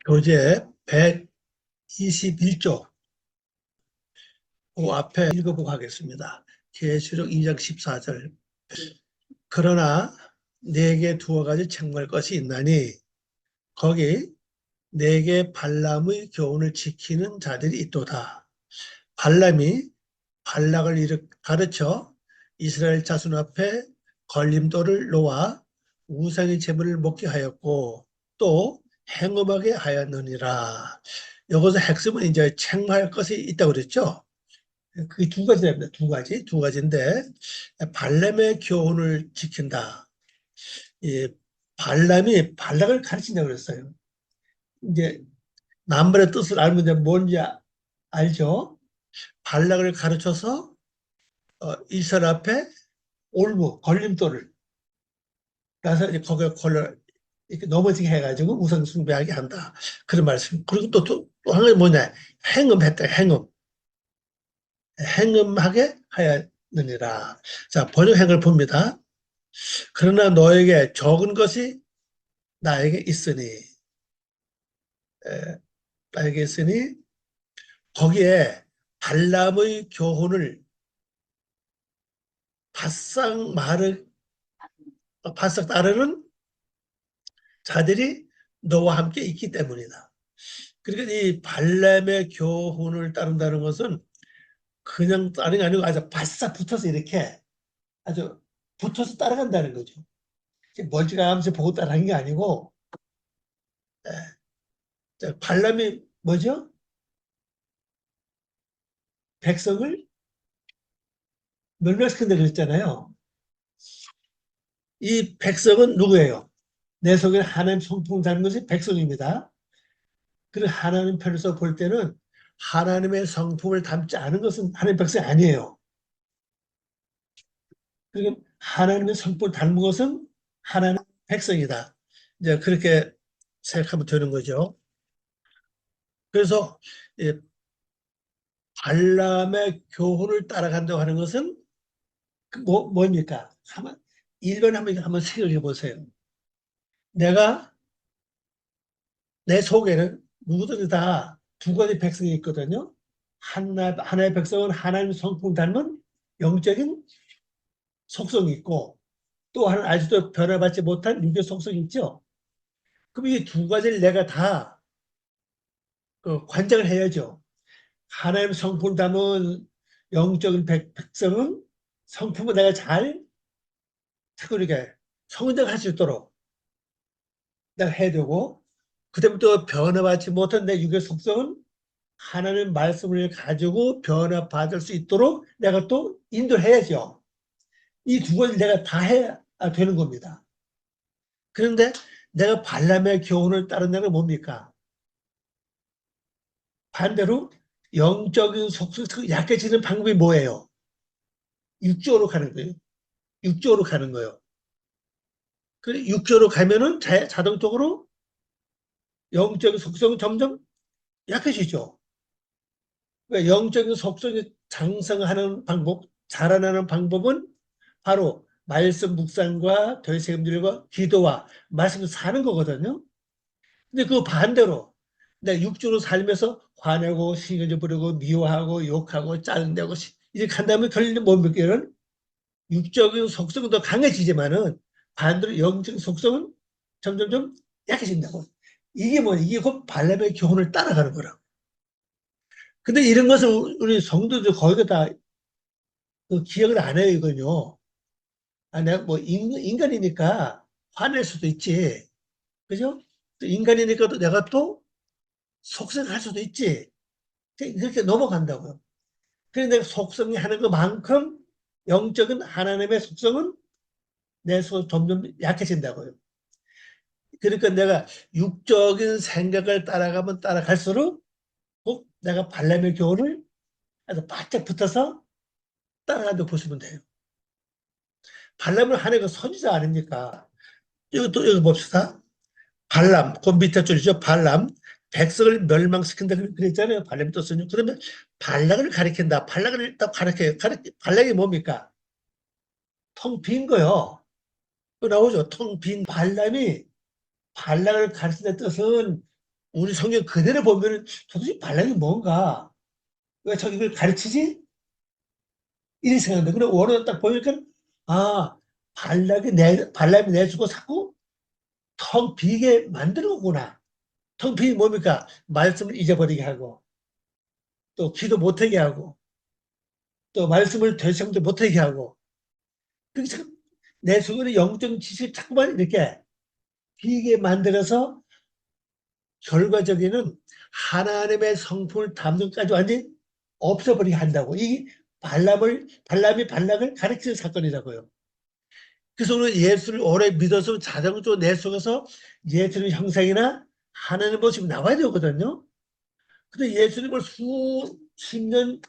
교재 121쪽 그 앞에 읽어보고 하겠습니다. 계시록 2장 14절. 그러나 내게 두어 가지 책망할 것이 있나니 거기 내게 발람의 교훈을 지키는 자들이 있도다. 발람이 발락을 가르쳐 이스라엘 자손 앞에 걸림돌을 놓아 우상의 제물을 먹게 하였고 또 행음하게 하였느니라. 여기서 핵심은 이제 책망할 것이 있다고 그랬죠. 그게 두 가지랍니다. 두 가지인데 발람의 교훈을 지킨다. 이 발람이 발락을 가르친다고 그랬어요. 이제 남발의 뜻을 알면 이제 뭔지 알죠. 발락을 가르쳐서 이스라엘 앞에 올무 걸림돌을 나서 거기에 걸려 이렇게 넘어지게 해가지고 우상 숭배하게 한다. 그런 말씀. 그리고 또 하나 뭐냐, 행음했다. 행음하게 하였느니라. 자, 번역행을 봅니다. 그러나 너에게 적은 것이 나에게 있으니, 나에게 있으니 거기에 발람의 교훈을 바싹 따르는 자들이 너와 함께 있기 때문이다. 그러니까 이 발람의 교훈을 따른다는 것은 그냥 따르는 게 아니고 아주 바싹 붙어서 이렇게 아주 붙어서 따라간다는 거죠. 멀찌감치 보고 따라가는 게 아니고, 발람이 뭐죠? 백성을 멸망시킨다고 그랬잖아요. 이 백성은 누구예요? 내 속에 하나님 성품을 닮은 것이 백성입니다. 그리고 하나님 편에서 볼 때는 하나님의 성품을 닮지 않은 것은 하나님 백성이 아니에요. 그리고 하나님의 성품을 닮은 것은 하나님 백성이다. 이제 그렇게 생각하면 되는 거죠. 그래서 발람의 교훈을 따라간다고 하는 것은 뭡니까? 한번 생각해 보세요. 내 속에는 누구든지 다 두 가지 백성이 있거든요. 하나의 백성은 하나님 성품 닮은 영적인 속성이 있고 또 하나는 아직도 변화받지 못한 육의 속성이 있죠. 그럼 이 두 가지를 내가 다 관장을 해야죠. 하나님 성품 닮은 영적인 백성은 성품을 내가 잘 자꾸 이렇게 성장할 수 있도록 내가 해야 되고 그다음에 또 변화받지 못한 내 육의 속성은 하나님 말씀을 가지고 변화받을 수 있도록 내가 또 인도해야죠. 이 두 가지를 내가 다 해야 되는 겁니다. 그런데 내가 발람의 교훈을 따른다는 건 뭡니까? 반대로 영적인 속성이 약해지는 방법이 뭐예요? 육적으로 가는 거예요. 육적으로 가는 거예요. 그 육적으로 가면은 자동적으로 영적인 속성은 점점 약해지죠. 그러니까 영적인 속성이 장성하는 방법, 자라나는 방법은 바로 말씀 묵상과 되새김질과 기도와 말씀을 사는 거거든요. 근데 그 반대로 내 육주로 살면서 화내고 신경질 부리고 미워하고 욕하고 짜증내고 이렇게 한다면 결국은 뭡니까? 이런 육적인 속성은 더 강해지지만은 반대로 영적인 속성은 점점점 약해진다고. 이게 곧 발람의 교훈을 따라가는 거라고. 근데 이런 것을 우리 성도들 거의 다 기억을 안 해요, 이건요. 내가 뭐 인간이니까 화낼 수도 있지. 그죠? 또 인간이니까 또 내가 또 속성할 수도 있지. 이렇게 넘어간다고요. 그래서 내가 속성이 하는 것만큼 영적인 하나님의 속성은 내 속에 점점 약해진다고요. 그러니까 내가 육적인 생각을 따라가면 따라갈수록 꼭 내가 발람의 교훈을 아주 바짝 붙어서 따라간다고 보시면 돼요. 발람을 하는 건 선지자 아닙니까? 여기 봅시다. 발람, 그 밑에 줄이죠. 발람, 백성을 멸망시킨다 그랬잖아요. 발람이 떴으니. 그러면 발락을 가리킨다. 발락을 딱 발락이 뭡니까? 텅 빈 거요. 또 나오죠. 텅 빈 발람이 발락을 가르치는 뜻은 우리 성경 그대로 보면은 도대체 발락이 뭔가? 왜 저기 이걸 가르치지? 이렇게 생각한다. 그래, 원어를 딱 보니까, 아, 발람이 내주고 자꾸 텅 비게 만드는 거구나. 텅 비기 뭡니까? 말씀을 잊어버리게 하고, 또 기도 못하게 하고, 또 말씀을 되새김도 못하게 하고, 그래서 내 속에 영적 지식을 자꾸만 이렇게 비게 만들어서 결과적에는 하나님의 성품을 담는까지 완전히 없어버리게 한다고. 이 발람이 발락을 가르치는 사건이라고요. 그래서 우리 예수를 오래 믿어서 자동적으로 내 속에서 예수님 형상이나 하나님 모습이 나와야 되거든요. 근데 예수님을 수십 년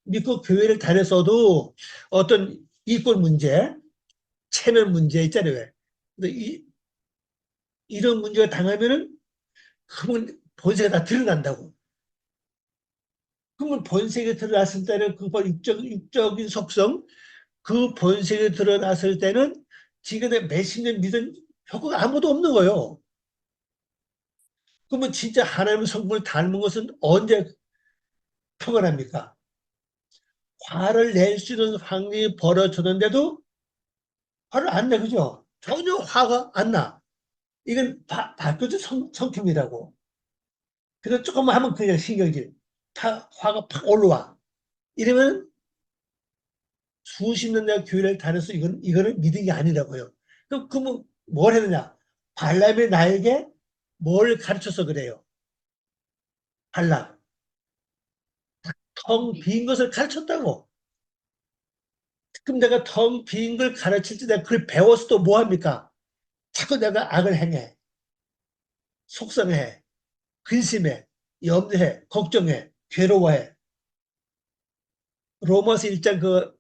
믿고 교회를 다녔어도 어떤 이권 문제, 체면 문제 있잖아요. 근데 이런 문제가 당하면은 그러면 본세가 다 드러난다고. 그러면 본색이 드러났을 때는 그 육적인 속성, 그 본색이 드러났을 때는 지금의 몇십 년 믿은 효과가 아무도 없는 거예요. 그러면 진짜 하나님의 성품을 닮은 것은 언제 평안합니까? 화를 낼 수 있는 확률이 벌어졌는데도 화를 안 내, 그죠? 전혀 화가 안 나. 이건 바뀌어진 성품이라고. 그래서 조금만 하면 그냥 신경질. 다 화가 팍 올라와. 이러면 수십 년 내가 교회를 다녀서 이거는 믿은 게 아니라고요. 그럼 뭘 했느냐? 발람이 나에게 뭘 가르쳐서 그래요? 발람. 텅 빈 것을 가르쳤다고. 그럼 내가 텅 빈 걸 가르칠 때 내가 그걸 배워서 또 뭐 합니까? 자꾸 내가 악을 행해. 속상해. 근심해. 염려해. 걱정해. 괴로워해. 로마서 1장 그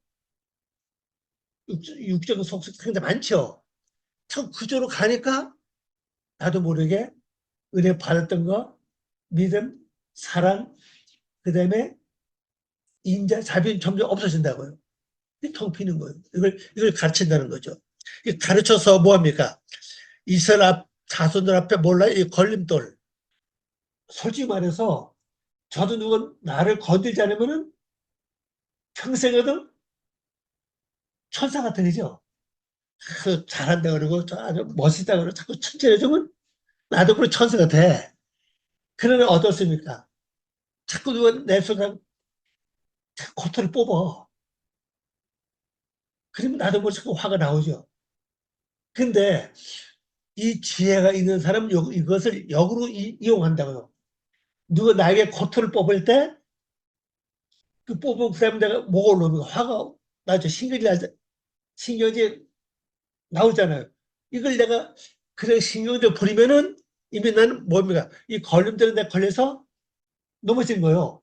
육적 속성 상당히 많죠. 참 그저로 가니까 나도 모르게 은혜 받았던 거, 믿음, 사랑, 그 다음에 인자, 자비는 점점 없어진다고요. 텅 비는 거예요. 이걸 가르친다는 거죠. 가르쳐서 뭐합니까? 이스라엘 자손들 앞에 몰라 이 걸림돌. 솔직히 말해서 저도 누가 나를 건들지 않으면은 평생에도 천사 같은 거죠. 그 잘한다 그러고 아주 멋있다 그러고 자꾸 칭찬해주면 나도 그런 천사가 돼. 그러면 어떻습니까? 자꾸 누가 내 순간 코트를 뽑아. 그러면 나도 모르게 자꾸 화가 나오죠. 근데 이 지혜가 있는 사람은 이것을 역으로 이용한다고요. 누가 나에게 코트를 뽑을 때 그 뽑은 그 사람 내가 목을 놓으면 화가 나죠. 신경이 나오잖아요. 이걸 내가 그래 신경을 부리면은 이미 나는 뭡니까? 이 걸림돌에 내가 걸려서 넘어진 거예요.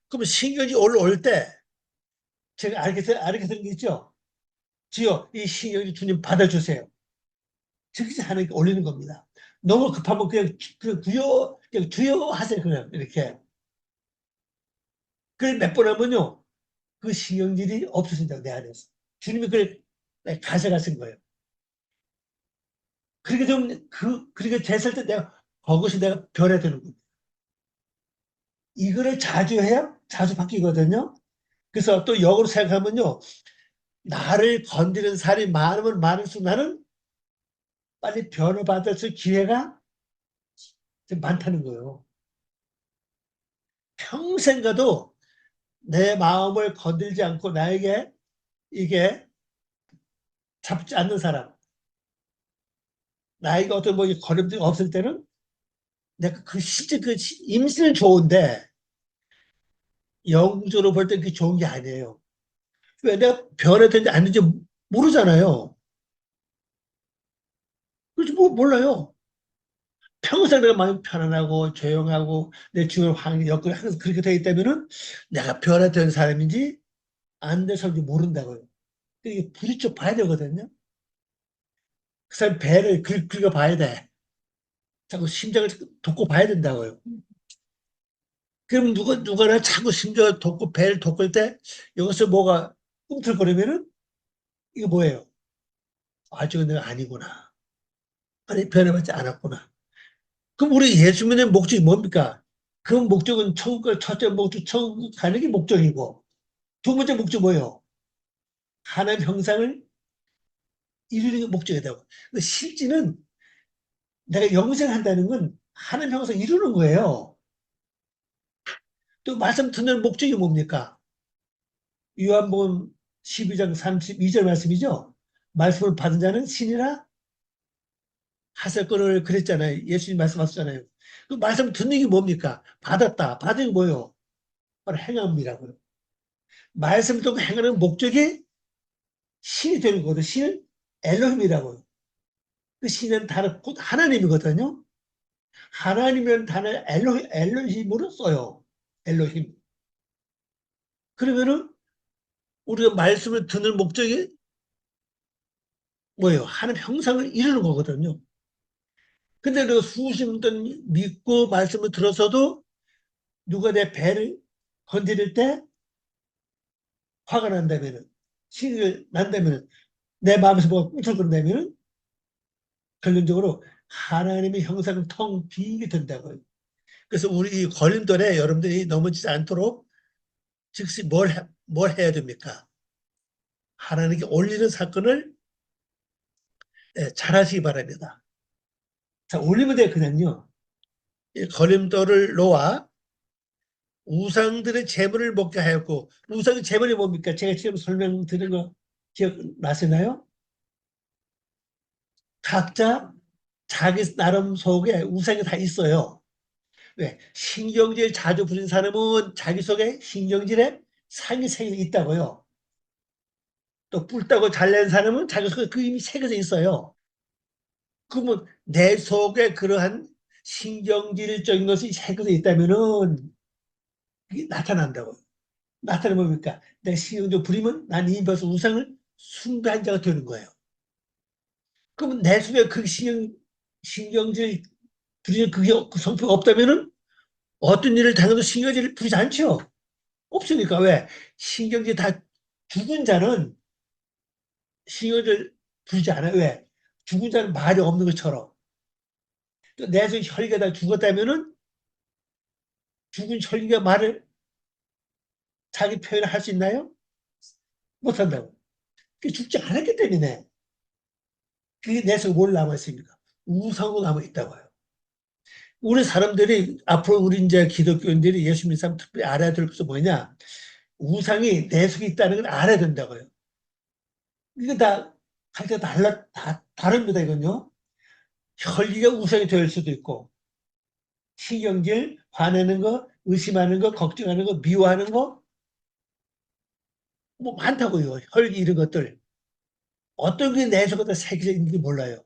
그러면 신경이 올라올 때 제가 알게 된 게 있죠. 주여 이 신경이 주님 받아주세요. 저기서 하나님께 올리는 겁니다. 너무 급하면 그냥 주여 하세요. 그냥 이렇게. 그래 몇 번 하면요. 그 신경질이 없어진다고 내 안에서. 주님이 그걸 가져가신 거예요. 그렇게 됐을 때 그것이 내가 변해되는 거예요. 이거를 자주 해야 자주 바뀌거든요. 그래서 또 역으로 생각하면요. 나를 건드리는 사람이 많으면 많을수록 나는 빨리 변화받을 수 기회가 많다는 거예요. 평생 가도 내 마음을 건들지 않고 나에게 이게 잡지 않는 사람, 나에게 어떤 뭐 걸림돌이 없을 때는 내가 실제 임신은 좋은데 영적으로 볼 때 그게 좋은 게 아니에요. 왜 내가 변화된지 아닌지 모르잖아요. 그렇지 몰라요. 평생 내가 마음이 편안하고 조용하고 내 주변 환경 여건이 항상 그렇게 되어 있다면은 내가 변화된 사람인지 안 돼서인지 모른다고요. 이게 부딪혀 봐야 되거든요. 그 사람 배를 긁어봐야 돼. 자꾸 심장을 돋고 봐야 된다고요. 그럼 누가나 자꾸 심장을 돋고 배를 돋굴 때 여기서 뭐가 꿈틀거리면은 이게 뭐예요? 아직 내가 아니구나. 아니 변해봤지 않았구나. 그럼 우리 예수 믿는 목적이 뭡니까? 그 목적은 천국, 첫째 목적, 천국 가는 게 목적이고, 두 번째 목적 뭐예요? 하나님 형상을 이루는 게 목적이라고. 실제는 내가 영생한다는 건 하나님 형상 이루는 거예요. 또 말씀 듣는 목적이 뭡니까? 요한복음 12장 32절 말씀이죠. 말씀을 받은 자는 신이라 하실 거를 그랬잖아요. 예수님 말씀하셨잖아요. 그 말씀 듣는 게 뭡니까? 받았다. 받은 게 뭐예요? 바로 행함이라고요. 말씀 듣고 행하는 목적이 신이 되는 거거든요. 신은 엘로힘이라고요. 그 신은 단어 곧 하나님이거든요. 하나님이라는 단어를 엘로힘으로 써요. 엘로힘. 그러면은 우리가 말씀을 듣는 목적이 뭐예요? 하나님 형상을 이루는 거거든요. 근데 우리가 수십 년 믿고 말씀을 들어서도 누가 내 배를 건드릴 때 화가 난다면은, 신이 난다면은, 내 마음에서 뭐가 꿈틀거린다면은 결론적으로 하나님의 형상을 텅 비게 된다고요. 그래서 우리 이 걸림돌에 여러분들이 넘어지지 않도록 즉시 뭘 해야 됩니까? 하나님께 올리는 사건을 잘 하시기 바랍니다. 자, 올리면 돼, 그냥요. 이 걸림돌을 놓아 우상들의 재물을 먹게 하였고, 우상의 재물이 뭡니까? 제가 지금 설명드린 거 기억나시나요? 각자 자기 나름 속에 우상이 다 있어요. 왜? 신경질 자주 부린 사람은 자기 속에 신경질에 상이 새겨 있다고요. 또 뿔 따고 잘낸 사람은 자기 속에 그 이미 새겨져 있어요. 그러면 내 속에 그러한 신경질적인 것이 새겨져 있다면은 그게 나타난다고요. 나타나면 뭡니까? 내가 신경질 부리면 난 이미 벌써 우상을 숭배한 자가 되는 거예요. 그러면 내 속에 그 신경질 부리는 그게 그 성품이 없다면은 어떤 일을 당해도 신경질을 부리지 않죠. 없으니까 왜? 신경질 다 죽은 자는 신경질 부리지 않아요. 왜? 죽은 자는 말이 없는 것처럼. 또 내 속 혈기가 다 죽었다면은 죽은 혈기가 말을 자기 표현을 할 수 있나요? 못한다고. 그게 죽지 않았기 때문에 그게 내 속에 뭘 남아있습니까? 우상으로 남아있다고요. 우리 사람들이 앞으로 우리 이제 기독교인들이 예수 믿는 사람 특별히 알아야 될 것은 뭐냐? 우상이 내 속에 있다는 걸 알아야 된다고요. 이거 다 각자 다릅니다, 이건요. 혈기가 우상이 될 수도 있고, 신경질, 화내는 거, 의심하는 거, 걱정하는 거, 미워하는 거, 뭐 많다고요. 혈기 이런 것들. 어떤 게 내 속에 다 새겨져 있는지 몰라요.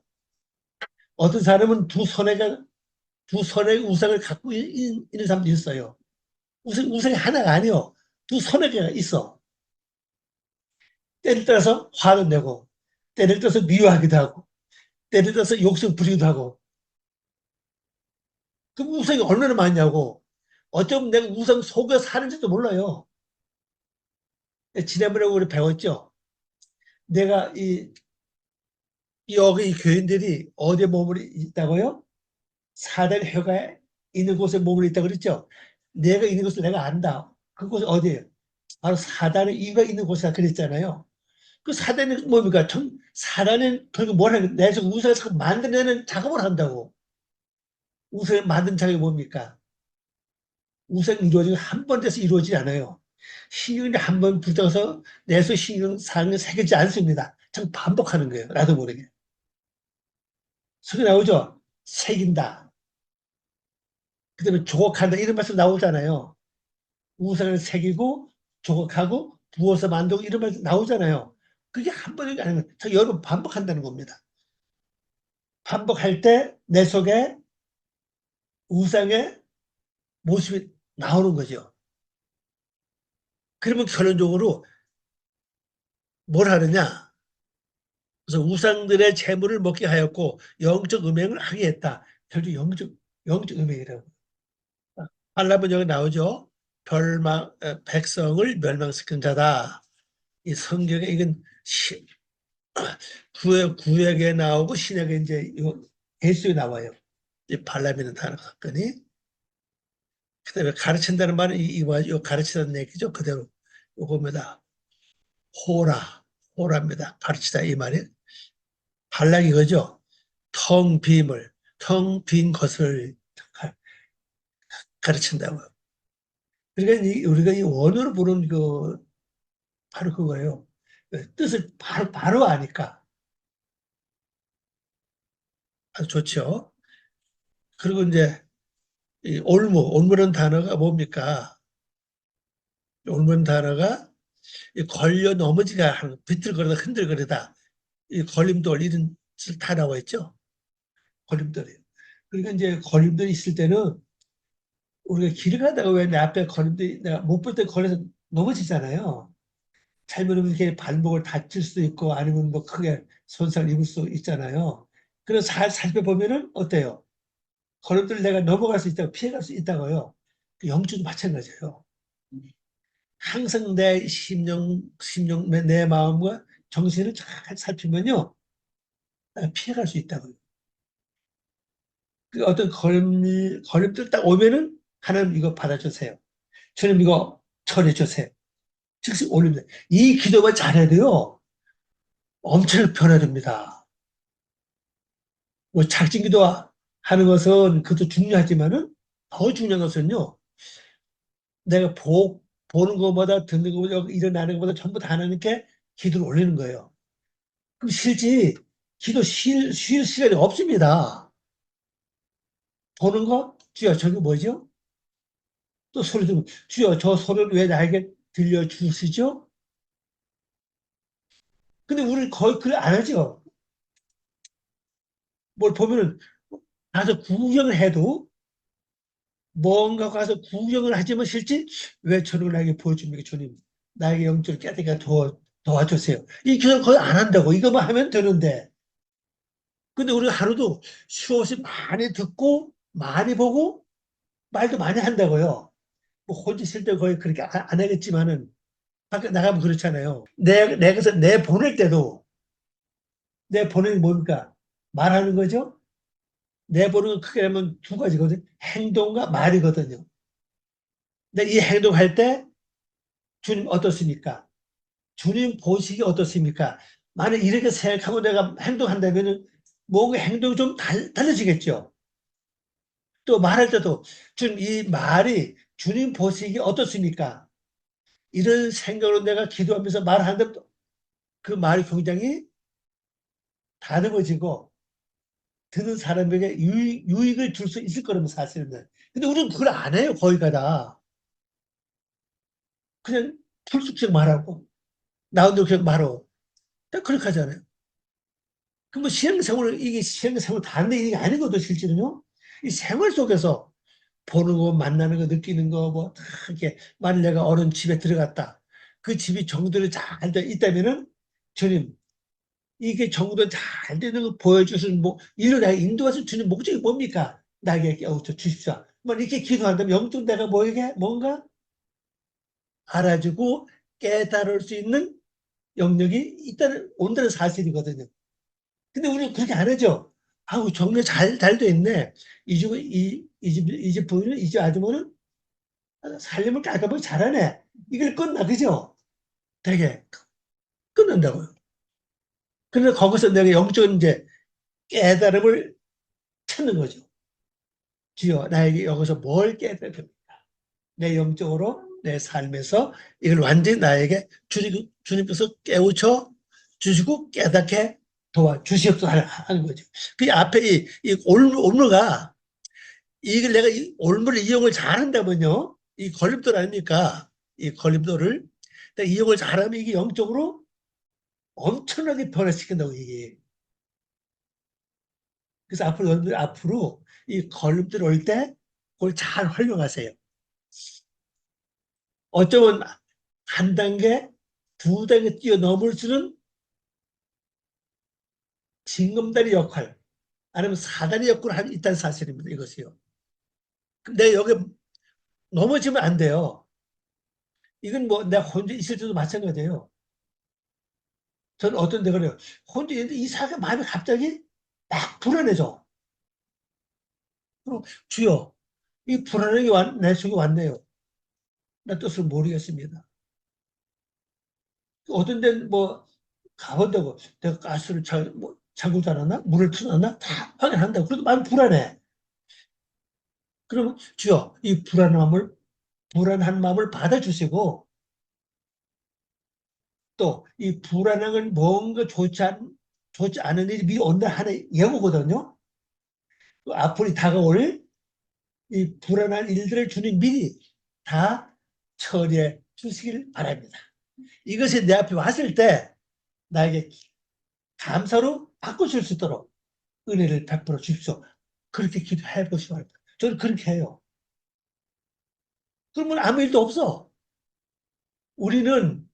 어떤 사람은 두 손에 우상을 갖고 있는 사람도 있어요. 우상이 하나가 아니요. 두 손에 개가 있어. 때를 따라서 화를 내고, 때를 따라서 미워하기도 하고, 때를 따라서 욕심 부리기도 하고. 그 우상이 얼마나 많냐고. 어쩌면 내가 우상 속에 사는지도 몰라요. 지난번에 우리 배웠죠. 내가 여기 교인들이 어디에 머물러 있다고요? 사단 혀가 있는 곳에 머물러 있다고 그랬죠. 내가 있는 곳을 내가 안다. 그곳이 어디예요? 바로 사단의 이가 있는 곳이라 그랬잖아요. 그 사단이 뭡니까? 사단은 결국 뭘 하는, 내서 우상을 자꾸 만들어내는 작업을 한다고. 우상을 만든 작업이 뭡니까? 우상이 이루어지고 한 번 돼서 이루어지지 않아요. 신경이 한 번 붙어서 내서 신경상을 새기지 않습니다. 자꾸 반복하는 거예요. 나도 모르게. 소리 나오죠? 새긴다. 그 다음에 조각한다. 이런 말씀 나오잖아요. 우상을 새기고 조각하고 부어서 만들고 이런 말씀 나오잖아요. 그게 한 번이 아니면 여러 번 반복한다는 겁니다. 반복할 때 내 속에 우상의 모습이 나오는 거죠. 그러면 결론적으로 뭘 하느냐? 그래서 우상들의 재물을 먹게 하였고 영적 음행을 하게 했다. 결국 영적 음행이라고. 한라분 여기 나오죠. 백성을 멸망시킨 자다. 이 성경에 이건 구약에 나오고 신약에 이제 예수에 나와요. 이 발람이라는 단어가 사건이. 그다음에 가르친다는 말은 이 가르치다는 얘기죠. 그대로 요겁니다. 호라, 호라입니다. 가르치다 이 말이. 발락이 그죠. 텅 빔을, 텅 빈 것을 가르친다고요. 그러니까 우리가 이 원어로 부르는 바로 그거예요. 뜻을 바로 아니까 아주 좋죠. 그리고 이제 이 올무라는 단어가 뭡니까? 올무라는 단어가 이 걸려 넘어지가 하는 비틀거리다 흔들거리다 이 걸림돌 이런 뜻을 다 나와 있죠. 걸림돌이에요. 그러니까 이제 걸림돌이 있을 때는 우리가 길을 가다가 왜 내 앞에 걸림돌이 내가 못 볼 때 걸려서 넘어지잖아요. 잘못하면 이렇게 발목을 다칠 수도 있고 아니면 뭐 크게 손상을 입을 수 있잖아요. 그래서 살펴보면은 어때요? 걸음돌이 내가 넘어갈 수 있다고 피해갈 수 있다고요. 그 영주도 마찬가지예요. 항상 내 심령, 내 마음과 정신을 잘 살피면요. 내가 피해갈 수 있다고요. 그 어떤 걸림돌 딱 오면은 하나님 이거 받아주세요. 주님 이거 처리해주세요. 즉시 올립니다. 이 기도만 잘해도요. 엄청 변화됩니다. 뭐 작진기도 하는 것은 그것도 중요하지만은 더 중요한 것은요. 내가 보는 것보다 듣는 것보다 일어나는 것보다 전부 다 하나님께 기도를 올리는 거예요. 그럼 실제 기도 쉴 시간이 없습니다. 보는 거? 주여 저게 뭐죠? 또 소리 들으면 주여 저 소리를 왜 나에게 들려주시죠? 근데 우리는 거의 그걸 안 하죠. 뭘 보면은 가서 구경을 해도 뭔가 가서 구경을 하지만 실제 왜 저를 나에게 보여줍니까 주님 나에게 영적을 깨닫게 도와주세요. 이 기도 거의 안 한다고 이거만 하면 되는데 근데 우리가 하루도 수없이 많이 듣고 많이 보고 말도 많이 한다고요. 뭐 혼자 있을 때 거의 그렇게 안 하겠지만은 밖에 나가면 그렇잖아요. 내 보낼 때도 내 보내는 게 뭡니까? 말하는 거죠. 내 보는 건 크게 하면 두 가지거든요. 행동과 말이거든요. 근데 이 행동할 때 주님 어떻습니까? 주님 보시기 어떻습니까? 만약 이렇게 생각하고 내가 행동한다면 뭔가 행동이 좀 달라지겠죠. 또 말할 때도 주님 이 말이 주님 보시기 어떻습니까? 이런 생각으로 내가 기도하면서 말하는데 그 말이 굉장히 다듬어지고 듣는 사람에게 유익을 줄 수 있을 거라면 사실은. 근데 우리는 그걸 안 해요. 거기가 다. 그냥 풀쑥적 말하고 나온대로 그냥 말하고 딱 그렇게 하잖아요. 그럼 뭐 이게 시행생활 다른데 이게 아니거든 실제는요. 이 생활 속에서 보는 거, 만나는 거, 느끼는 거, 뭐, 다 이렇게, 만일 내가 어른 집에 들어갔다. 그 집이 정돈이 잘 돼 있다면은, 주님, 이게 정돈 잘 되는 거 보여주신, 뭐, 일로 나에게 인도하신 주님 목적이 뭡니까? 나에게 주십시오. 뭐, 이렇게 기도한다면 영적 내가 뭐에게, 뭔가 알아주고 깨달을 수 있는 영역이 온다는 사실이거든요. 근데 우리는 그렇게 안 하죠. 아우, 정리 잘 돼 있네. 이 집 부인은, 이 집 아주머니는 살림을 깔끔하게 잘하네. 이걸 끝나, 그죠? 되게 끝난다고요. 그런데 거기서 내가 영적인 이제 깨달음을 찾는 거죠. 주여, 나에게 여기서 뭘 깨달아야 됩니까? 내 영적으로, 내 삶에서 이걸 완전히 나에게 주님께서 깨우쳐 주시고 깨닫게 도와주시옵소서 하는 거죠. 그 앞에 이 올무가 이걸 내가 이 올무를 이용을 잘한다면요. 이 걸림돌 아닙니까? 이 걸림돌을 이용을 잘하면 이게 영적으로 엄청나게 변화시킨다고 이게. 그래서 앞으로 여러분들 앞으로 이 걸림돌 올 때 그걸 잘 활용하세요. 어쩌면 한 단계, 두 단계 뛰어넘을 수는 징검다리 역할, 아니면 사다리 역할을 있다는 사실입니다. 이것이요. 근데 여기 넘어지면 안 돼요. 이건 뭐 내가 혼자 있을 때도 마찬가지예요. 저는 어떤 데 그래요. 혼자 있는데 이상하게 마음이 갑자기 막 불안해져. 그럼 주여, 이 불안하게 내 속에 왔네요. 나 뜻을 모르겠습니다. 어떤 데는 뭐 가본다고 내가 가스를 잠그고 자랐나? 물을 틀어놨나? 다 확인한다고. 그래도 마음이 불안해. 그러면 주여, 이 불안한 마음을 받아주시고 또 이 불안함은 뭔가 좋지 않은 일이 미리 온다 하는 예고거든요. 또 앞으로 다가올 이 불안한 일들을 주님 미리 다 처리해 주시길 바랍니다. 이것이 내 앞에 왔을 때 나에게 감사로 바꾸실 수 있도록 은혜를 베풀어 주십시오. 그렇게 기도해 보시기 바랍니다. 저는 그렇게 해요. 그러면 아무 일도 없어. 우리는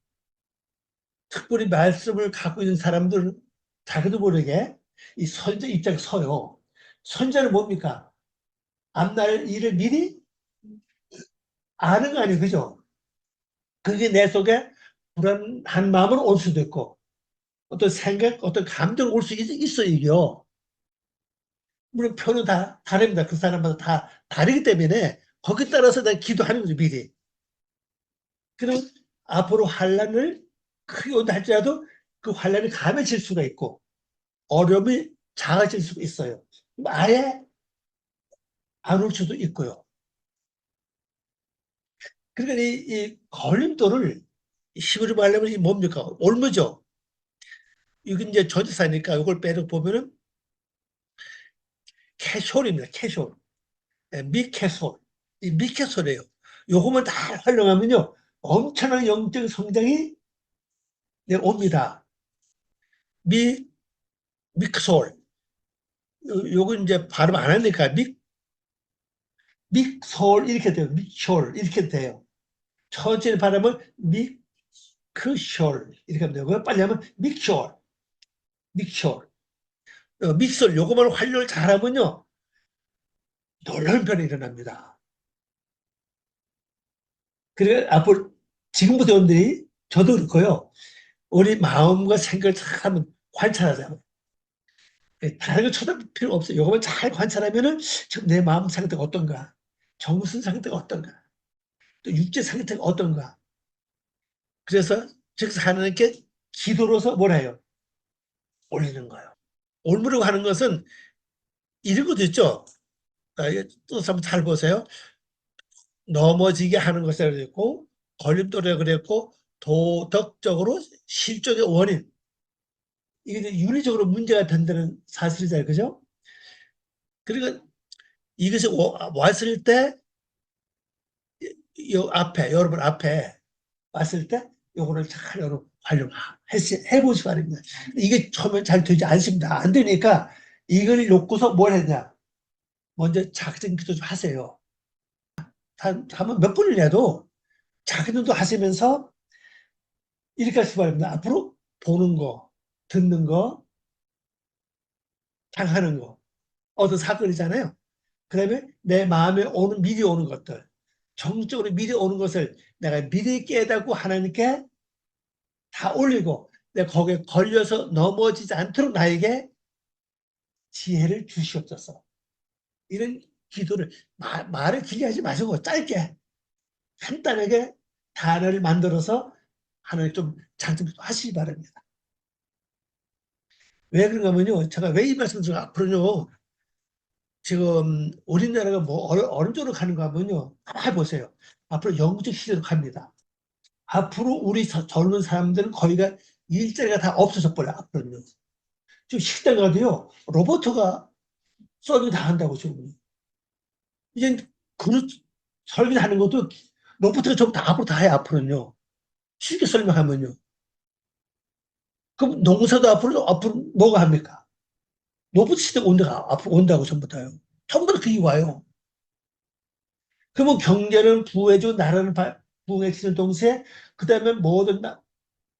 특별히 말씀을 갖고 있는 사람들은 자기도 모르게 이 선자 입장에 서요. 선자는 뭡니까? 앞날 일을 미리 아는 거 아니에요. 그죠? 그게 내 속에 불안한 마음으로 올 수도 있고 어떤 생각, 어떤 감정이 올 수 있어, 이게요. 물론 표는 다 다릅니다. 그 사람마다 다 다르기 때문에 거기에 따라서 내가 기도하는 거죠, 미리. 그럼 앞으로 환란을 크게 온다 할지라도 그 환란이 감해질 수가 있고 어려움이 작아질 수도 있어요. 아예 안 올 수도 있고요. 그러니까 이 걸림돌을 힘으로 말하면 이 뭡니까? 올무죠. 이게 이제 전치사니까 이걸 빼서 보면은 캐쇼입니다. 캐쇼. 미캐솔. 이 미캐솔이에요. 요거만 다 활용하면요. 엄청난 영적 성장이 옵니다. 미, 믹솔. 요거 이제 발음 안 하니까 믹솔 이렇게 돼요. 믹솔 이렇게 돼요. 천천히 발음은 미크솔 이렇게 하면 되고요. 빨리 하면 믹솔, 믹솔. 믹솔 요거만 활용을 잘하면요. 놀라운 변이 일어납니다. 그래 앞으로 지금부터 여러분들이 저도 그렇고요. 우리 마음과 생각을 잘 한번 관찰하자고요. 다른 거 쳐다볼 필요 없어요. 요거만 잘 관찰하면은 지금 내 마음 상태가 어떤가, 정신 상태가 어떤가, 또 육체 상태가 어떤가. 그래서 즉 하나님께 기도로서 뭘 해요? 올리는 거예요. 올무라고 하는 것은 이런 것도 있죠. 또 한번 잘 보세요. 넘어지게 하는 것이라고 그랬고 걸림돌이라고 그랬고 도덕적으로 실족의 원인. 이게 윤리적으로 문제가 된다는 사실이잖아요. 그죠? 그러니까 이것이 왔을 때, 여러분 앞에 왔을 때, 요거를 잘 여러분 활용해보시 바랍니다. 이게 처음엔 잘 되지 않습니다. 안 되니까 이걸 놓고서 뭘 했냐. 먼저 작전 기도 좀 하세요. 한번 몇 분이라도 작은 기도 하시면서 이렇게 하시기 바랍니다. 앞으로 보는 거, 듣는 거, 당하는 거, 어떤 사건이잖아요. 그다음에 내 마음에 미리 오는 것들, 정적으로 미리 오는 것을 내가 미리 깨닫고 하나님께 다 올리고 내가 거기에 걸려서 넘어지지 않도록 나에게 지혜를 주시옵소서. 이런 기도를 말을 길게 하지 마시고 짧게 간단하게 단어를 만들어서 하나님 좀 장점 하시기 바랍니다. 왜 그런가 하면요. 제가 왜 이 말씀을 드리고 앞으로요. 지금 우리나라가 뭐 어느 쪽으로 가는가 하면요. 잘 보세요. 앞으로 영적 시대로 갑니다. 앞으로 우리 젊은 사람들은 거의가 일자리가 다 없어져 버려요. 앞으로는. 지금 식당 가도요. 로봇가 서빙 다 한다고 지금. 이제 그릇 설계하는 것도 로봇가 전부 다 앞으로 다 해요. 앞으로는요. 쉽게 설명하면요. 그럼 농사도 앞으로 뭐가 합니까? 로봇 시대가 앞으로 온다고 전부 다요. 전부 다 그게 와요. 그러면 경제는 부해주고 나라는 부해지는 동시에 그다음에 모든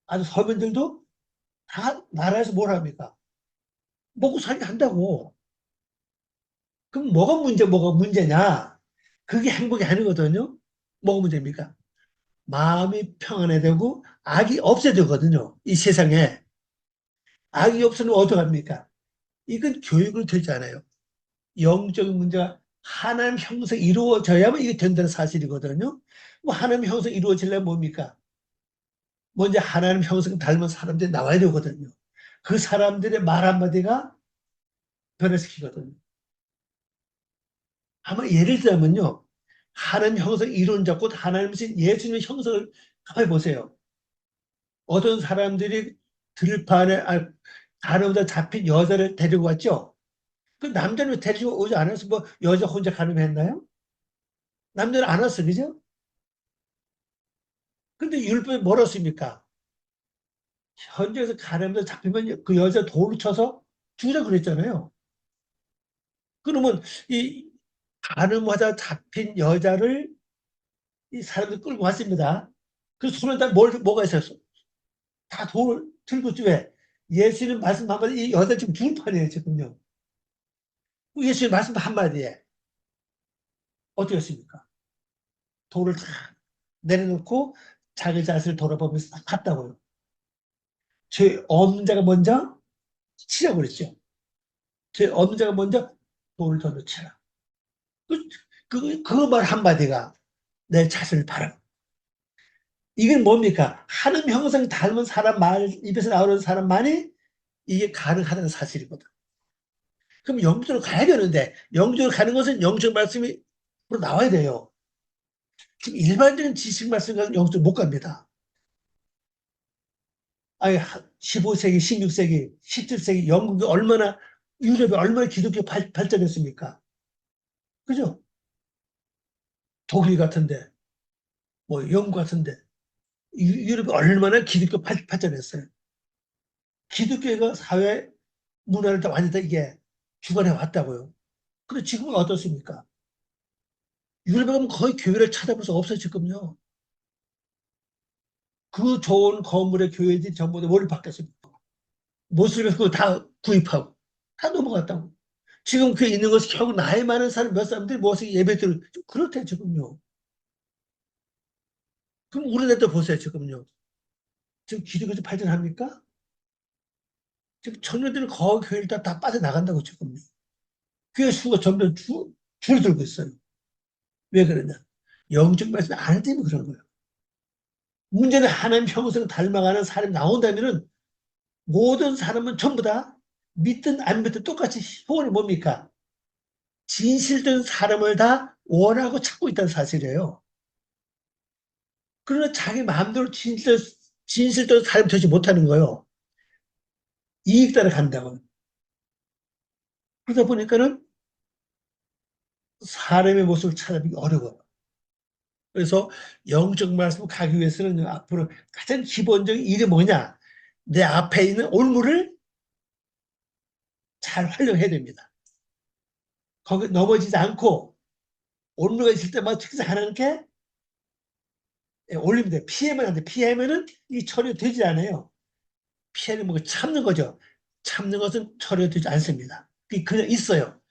아주 서민들도 다 나라에서 뭘 합니까? 먹고 살게 한다고. 그럼 뭐가 문제냐? 그게 행복이 아니거든요. 뭐가 문제입니까? 마음이 평안해야 되고 악이 없어야 되거든요. 이 세상에. 악이 없으면 어떡합니까? 이건 교육을 되지 않아요. 영적인 문제가 하나님 형상 이루어져야만 이게 된다는 사실이거든요. 뭐 하나님 형상 이루어지려면 뭡니까? 먼저 하나님 형상 닮은 사람들이 나와야 되거든요. 그 사람들의 말 한마디가 변화시키거든요. 아마 예를 들자면요. 하나님 형상 이루어진 곧 하나님이신 예수님의 형상을 가만히 보세요. 어떤 사람들이 들판에 가늠자 잡힌 여자를 데리고 왔죠. 그 남자는 왜 데리고 오지 않아서 뭐 여자 혼자 가늠했나요? 남자는 안 왔어, 그죠? 근데 율법이 뭐랬습니까? 현장에서 가늠자 잡히면 그 여자 돌을 쳐서 죽이자 그랬잖아요. 그러면 이 가늠하다 잡힌 여자를 이 사람들 끌고 왔습니다. 그 손에다 뭐가 있었어? 다 돌 들고 있지 왜? 예수님 말씀 한마디, 이 여자 지금 죽을 판이에요, 지금요. 예수님 말씀 한마디에 어떻게 했습니까? 돌을 다 내려놓고 자기 자신을 돌아보면서 딱 갔다고요. 제 엄자가 먼저 치라고 그랬죠. 제 엄자가 먼저 돌을 던져 치라. 그 말 한마디가 내 자신을 바라. 이게 뭡니까? 하나님 형상 닮은 사람 말, 입에서 나오는 사람만이 이게 가능하다는 사실이거든. 그럼 영적으로 가야 되는데, 영적으로 가는 것은 영적 말씀이 나와야 돼요. 지금 일반적인 지식 말씀과는 영적으로 못 갑니다. 아니, 15세기, 16세기, 17세기 영국이 얼마나, 유럽이 얼마나 기독교 발전했습니까? 그죠? 독일 같은데, 뭐, 영국 같은데, 유럽이 얼마나 기독교 발전했어요. 기독교가 사회 문화를 다 완전 다 이게 주관해 왔다고요. 근데 지금은 어떻습니까? 유럽에 가면 거의 교회를 찾아볼 수 없어요, 지금요. 그 좋은 건물의 교회들이 전부 다 머리 바뀌었습니다. 모슬에서 그거 다 구입하고, 다 넘어갔다고. 지금 그게 있는 것이 결국 나이 많은 사람 몇 사람들이 모여서 예배드리고, 그렇대, 지금요. 그럼 우리나라도 보세요, 지금요. 지금 기독교 발전합니까? 지금 청년들은 거의 교회를 다 빠져나간다고, 지금요. 교회 수가 점점 줄어들고 있어요. 왜 그러냐? 영적 말씀이 안 되면 그런 거예요. 문제는 하나님 형상 닮아가는 사람이 나온다면은 모든 사람은 전부 다 믿든 안 믿든 똑같이 소원이 뭡니까? 진실된 사람을 다 원하고 찾고 있다는 사실이에요. 그러나 자기 마음대로 진실된 사람이 되지 못하는 거예요. 이익 따라 간다고. 그러다 보니까는 사람의 모습을 찾아보기 어려워요. 그래서 영적 말씀을 가기 위해서는 앞으로 가장 기본적인 일이 뭐냐? 내 앞에 있는 올무를 잘 활용해야 됩니다. 거기 넘어지지 않고 올무가 있을 때마다 특히 하나님께 올리면 돼. 피하면 안 돼. 피하면은 이 처리되지 않아요. 피하는 뭐 참는 거죠. 참는 것은 처리되지 않습니다. 그냥 있어요.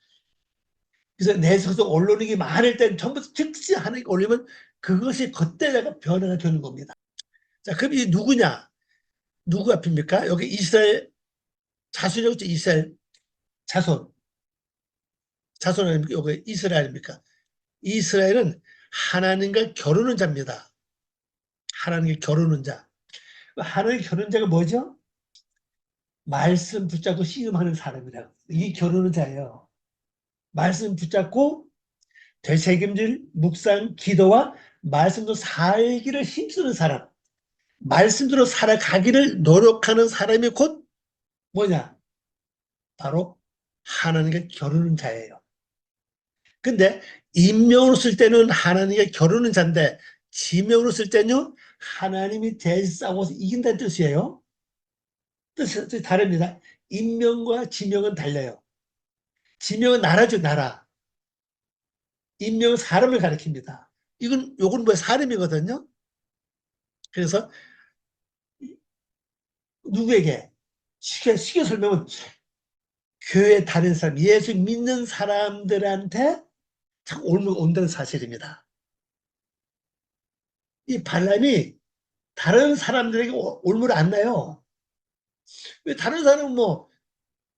그래서 내 속에서 언론이 많을 때 전부 즉시 하나님께 올리면 그것이 그때가 변화가 되는 겁니다. 자, 그럼 이 누구냐? 누구 앞입니까? 여기 이스라엘 자손이라고 있죠. 이스라엘 자손. 자손 아닙니까? 여기 이스라엘입니까? 이스라엘은 하나님과 결혼한 자입니다. 하나님과 결혼한 자. 하나님과 결혼한 자가 뭐죠? 말씀 붙잡고 씨름하는 사람이라고. 이게 결혼한 자예요. 말씀 붙잡고 되새김질, 묵상, 기도와 말씀으로 살기를 힘쓰는 사람. 말씀대로 살아가기를 노력하는 사람이 곧 뭐냐? 바로 하나님과 결혼한 자예요. 근데 인명으로 쓸 때는 하나님과 결혼한 자인데 지명으로 쓸 때는요. 하나님이 대신 싸워서 이긴다는 뜻이에요. 뜻이 다릅니다. 인명과 지명은 달라요. 지명은 나라죠, 나라. 인명은 사람을 가리킵니다. 요건 뭐 사람이거든요. 그래서 누구에게 쉽게 설명은 교회 다른 사람, 예수 믿는 사람들한테 참 올무가 온다는 사실입니다. 이 발람이 다른 사람들에게 올무를 안 나요. 왜 다른 사람은 뭐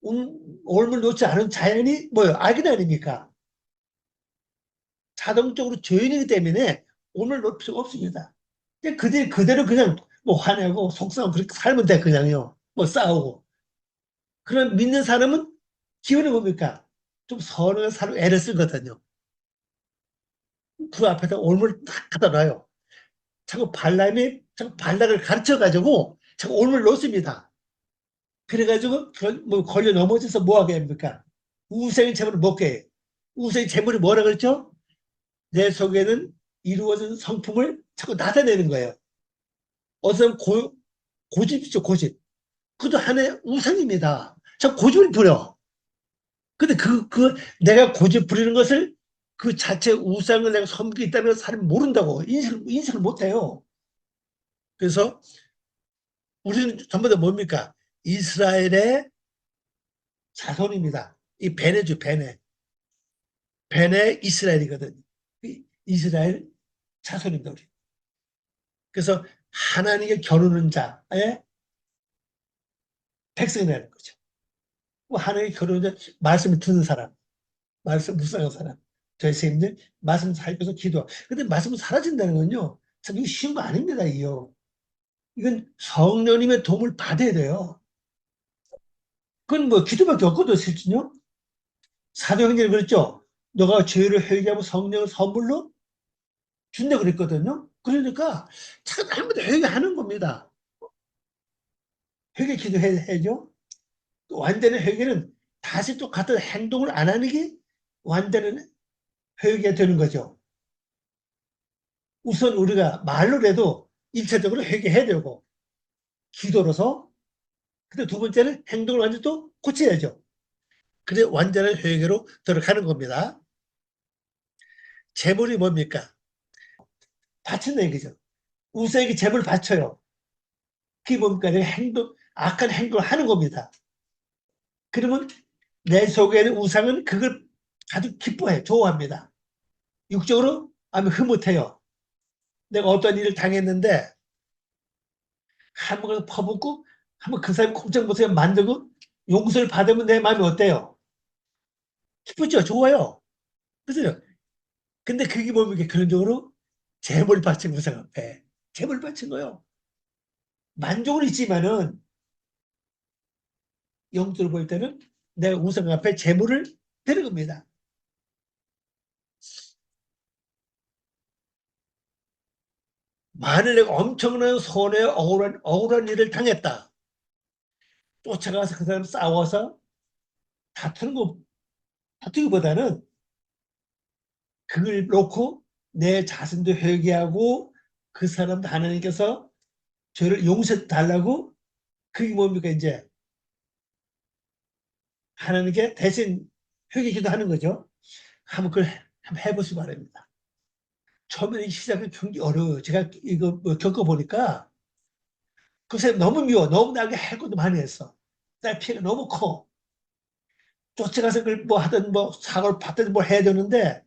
올무를 놓지 않은 자연이 뭐요? 악인 아닙니까? 자동적으로 조인이기 때문에 오늘 놓을 필요가 없습니다. 그냥 그대로 그냥 뭐 화내고 속상하고 그렇게 살면 돼, 그냥요. 뭐 싸우고. 그런 믿는 사람은 기본이 뭡니까? 좀 선한 사람 애를 쓰거든요. 그 앞에다 올무를 탁 갖다 놔요. 자꾸 발람이 자꾸 발락을 가르쳐가지고 자꾸 올무를 놓습니다. 그래가지고 뭐 걸려 넘어져서 뭐 하게 합니까? 우생의 재물을 먹게 해요. 우생의 재물이 뭐라 그랬죠? 내 속에는 이루어진 성품을 자꾸 나타내는 거예요. 어떤 고집이죠, 고집. 그것도 하나의 우상입니다. 자꾸 고집을 부려. 근데 내가 고집 부리는 것을 그 자체 우상을 내가 섬기고 있다는 사람이 모른다고. 인식을 못해요. 그래서 우리는 전부 다 뭡니까? 이스라엘의 자손입니다. 이 베네죠, 베네. 베네 이스라엘이거든. 이스라엘 자손입니다, 우리. 그래서 하나님께 겨루는 자의 백성이라는 거죠. 뭐 하나님께 겨루는 자, 말씀을 듣는 사람, 말씀 묵상하는 사람. 저희 선생님들 말씀 살펴서 기도. 근데 말씀은 사라진다는 건요. 참 이거 쉬운 거 아닙니다, 이요. 이건 성령님의 도움을 받아야 돼요. 그건 뭐 기도밖에 없거든요, 실제요. 사도행전에 그랬죠. 너가 죄를 회개하고 성령을 선물로 준다 그랬거든요. 그러니까 참 할머니 회개하는 겁니다. 회개 기도해야죠. 완전한 회개는 다시 또 같은 행동을 안 하는 게 완전한 회개가 되는 거죠. 우선 우리가 말로라도 일차적으로 회개해야 되고 기도로서 근데 두 번째는 행동을 완전히 또 고쳐야죠. 그래 완전한 회개로 들어가는 겁니다. 재물이 뭡니까? 바친다 얘기죠. 우상에게 재물 바쳐요. 그게 뭡니까? 내가 악한 행동을 하는 겁니다. 그러면 내 속에는 우상은 그걸 아주 기뻐해, 좋아합니다. 육적으로 하면 흐뭇해요. 내가 어떤 일을 당했는데 한번 퍼붓고 한번 그 사람이 꼼짝 못하게 만들고 용서를 받으면 내 마음이 어때요? 기쁘죠? 좋아요. 그죠? 근데 그게 뭡니까? 그런적으로 재물 바친 우상 앞에 재물 바친 거요. 만족은 있지만은 영적으로 볼 때는 내 우상 앞에 재물을 드는 겁니다. 만일 내가 엄청난 손해 억울한 일을 당했다. 쫓아가서 그 사람 싸워서 다투는 거, 다투기보다는 그걸 놓고 내 자신도 회개하고 그 사람도 하나님께서 죄를 용서해 달라고 그게 뭡니까 이제 하나님께 대신 회개 기도하는 거죠. 한번 그걸 한번 해보시기 바랍니다. 처음에 시작은 굉장히 어려워요. 제가 이거 뭐 겪어보니까 그 사람 너무 미워. 너무 나게 할 것도 많이 했어. 날 피해가 너무 커. 쫓아가서 그걸 뭐 하든 뭐 사고를 받든 뭘 해야 되는데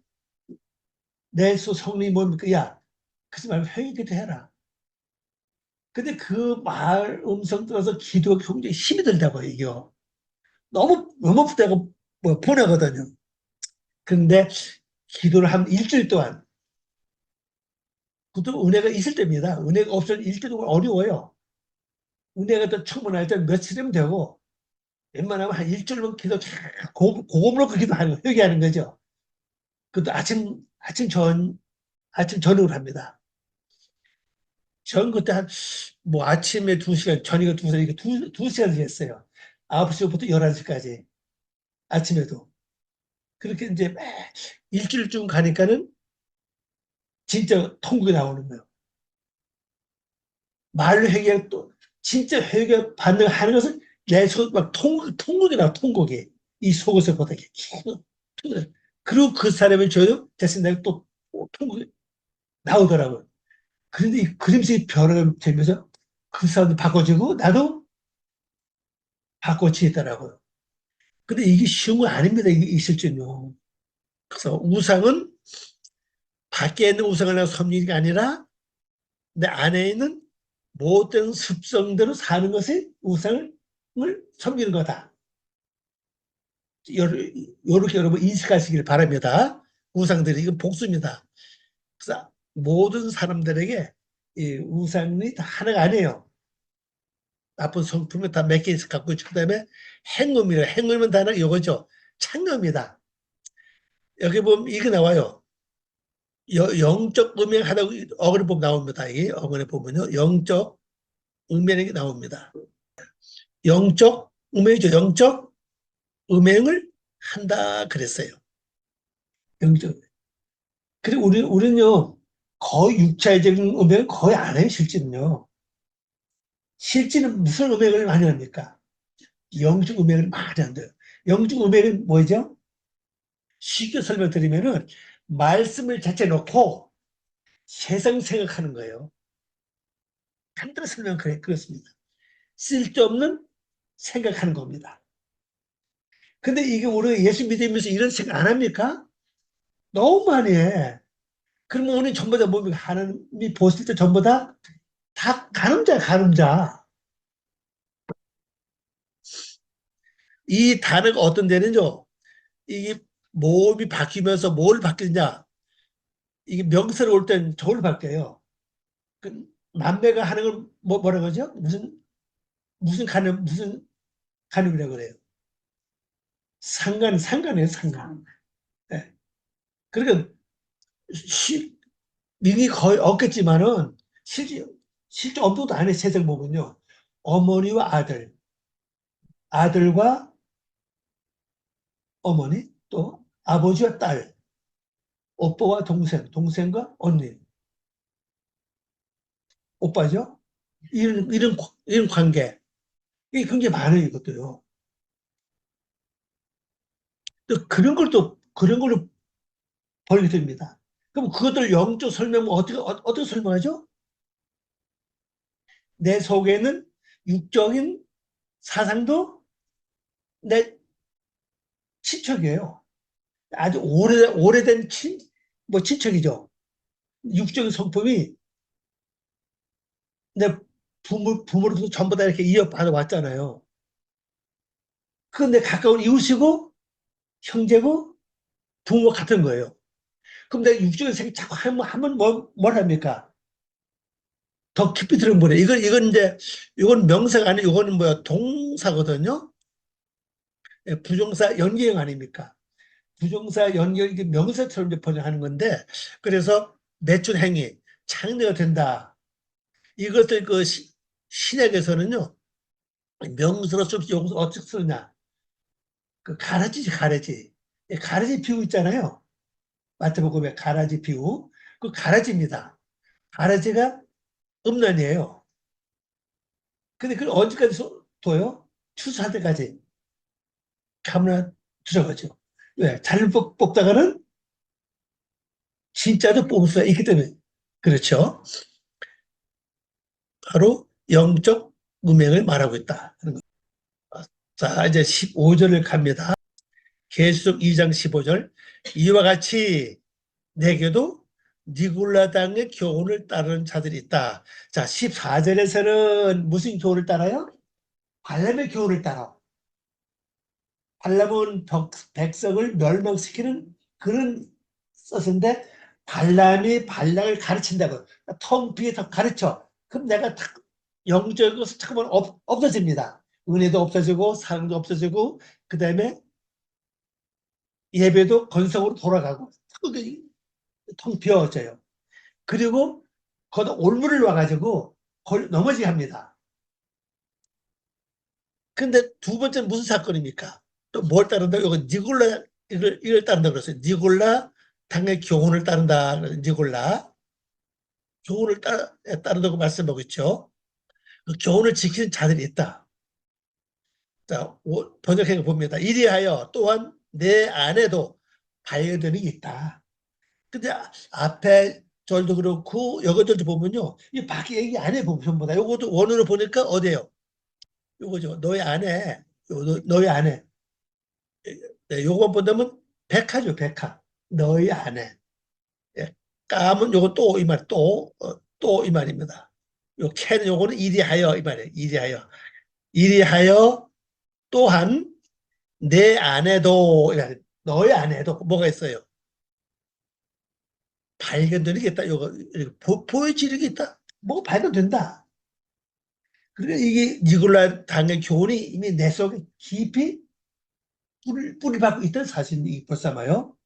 내 성령이 뭡니까? 야, 그러지 말고 회개 기도해라. 근데 그 말 음성 들어서 기도가 굉장히 힘이 들다고 이겨. 너무 내가 뭐 보내거든요. 근데 기도를 한 일주일 동안 그것도 은혜가 있을 때입니다. 은혜가 없으면 일주일 동안 어려워요. 은혜가 또 충분할 때는 며칠이면 되고 웬만하면 한 일주일만 기도 고음으로 그 기도하는 거, 회개하는 거죠. 그것도 아침 저녁으로 합니다. 전 그때 뭐 아침에 2시간, 저녁에 2시간, 이렇게 두 시간을 했어요. 9시부터 11시까지. 아침에도. 그렇게 이제 일주일쯤 가니까는 진짜 통곡이 나오는 거예요. 말로 회개 또, 진짜 회개 반응하는 것은 내 속, 막 통곡이 나와, 통곡이. 이 속에서 보다 이렇게 계속. 그리고 그 사람을 줘도 대신 내가 또 통곡이 나오더라고요. 그런데 이 그림책이 변화가 되면서 그 사람도 바꿔지고 나도 바꿔지더라고요. 근데 이게 쉬운 건 아닙니다. 이게 있을 줄요. 그래서 우상은 밖에 있는 우상을 내가 섬기는 게 아니라 내 안에 있는 모든 습성대로 사는 것이 우상을 섬기는 거다. 이렇게 여러분 인식하시길 바랍니다. 우상들이. 이건 복수입니다. 그래서 모든 사람들에게 이 우상이 다 하나가 아니에요. 나쁜 성품을 다 몇 개 갖고 있고, 그다음에 행음이래요. 행음은 다 이거죠. 창녀입니다. 여기 보면 이게 나와요. 영적 음행하다고 어근에 보면 나옵니다. 이 어근에 보면요. 영적 음행이 나옵니다. 영적 음행이죠. 영적 음행을 한다 그랬어요. 영적. 그리고 우리는요, 거의 육체적인 음행은 거의 안 해요, 실제는요. 실제는 무슨 음행을 많이 합니까? 영적 음행을 많이 한대요. 영적 음행은 뭐죠? 쉽게 설명드리면은 말씀을 자체 놓고 세상 생각하는 거예요. 간단히 설명 그렇습니다. 쓸데없는 생각하는 겁니다. 근데 이게 우리 예수 믿으면서 이런 생각 안 합니까? 너무 많이 해. 그러면 우리 전부 다 뭡니까? 하나님이 보실 때 전부 다 가늠자야, 가늠자. 이 단어가 어떤 데는요, 이게 몸이 바뀌면서 뭘 바뀌느냐. 이게 명세를 올 땐 저걸 바뀌어요. 그 남매가 하는 걸 뭐라 그러죠? 무슨 가늠이라고 그래요. 상관이에요, 상관. 네. 그러니까 미국이 거의 없겠지만은 실제 엄두도 안 해, 세상 보면요. 어머니와 아들과 어머니, 또 아버지와 딸, 오빠와 동생, 동생과 언니, 오빠죠? 이런 관계. 이게 굉장히 많아요, 이것도요. 또 그런 걸로 벌게 됩니다. 그럼 그것들 영적 설명은 어떻게 설명하죠? 내 속에는 육적인 사상도 내 친척이에요. 아주 오래된 친척이죠. 육적인 성품이 내 부모로부터 전부 다 이렇게 이어받아 왔잖아요. 그건 내 가까운 이웃이고, 형제고, 부모 같은 거예요. 그럼 내가 육적인 생각 자꾸 하면 뭘 합니까? 더 깊이 들어보래. 이건 이제, 이건 명사가 아니고, 이거는 뭐야, 동사거든요. 예, 부정사 연계형 아닙니까? 부정사 연결, 이게 명사처럼 이제 번역하는 건데, 그래서 매춘 행위, 창조가 된다. 이것을 신약에서는요, 명사로 쓰면서 여기서 어떻게 쓰느냐. 그 가라지지, 가라지. 예, 가라지 비유 있잖아요. 마태복음에 가라지 비유. 그 가라지입니다. 가라지가 음란이에요. 근데 그걸 언제까지 둬요? 추수할 때까지. 가물나 들어가죠. 왜? 잘못 뽑다가는 진짜도 뽑을 수가 있기 때문에. 그렇죠. 바로 영적 음행을 말하고 있다. 자, 이제 15절을 갑니다. 계시록 2장 15절. 이와 같이 내게도 니굴라 당의 교훈을 따르는 자들이 있다. 자, 14절에서는 무슨 교훈을 따라요? 발람의 교훈을 따라. 발람은 백성을 멸망시키는 그런 썼는데 발람이 발락을 가르친다고. 텅 비에 더 가르쳐. 그럼 내가 영적으로 잠깐만 없어집니다. 은혜도 없어지고 사랑도 없어지고 그다음에 예배도 건성으로 돌아가고 텅 비어져요. 그리고 거기다 올무를 와가지고 넘어지게 합니다. 근데 두 번째는 무슨 사건입니까? 또 뭘 따른다? 이거 니골라 이걸 따른다 그랬어요. 니골라 당의 교훈을 따른다. 니골라 교훈을 따른다고 말씀하고 있죠. 그 교훈을 지키는 자들이 있다. 자, 번역해 봅니다. 이리하여 또한 내 안에도 반려견이 있다. 근데 앞에 절도 그렇고 여기들도 보면요. 이 밖에 얘기 안 해 보면 전부 다. 요것도 원어로 보니까 어디예요? 요거죠. 너희 안에, 너희 안에. 네, 요거 본다면 백화죠, 백화. 너희 안에. 예. 까면 요거 또 이 말, 또 이 말입니다. 요 캐는 요거는 이리하여 이 말이에요. 이리하여. 이리하여 또한 내 안에도, 너희 안에도 뭐가 있어요? 발견되는 게 있다. 요거 보여지는 게 있다. 뭐가 발견된다. 그러니까 이게 니콜라 당의 교훈이 이미 내 속에 깊이 뿌리 박고 있다는 사실이 벌써마요.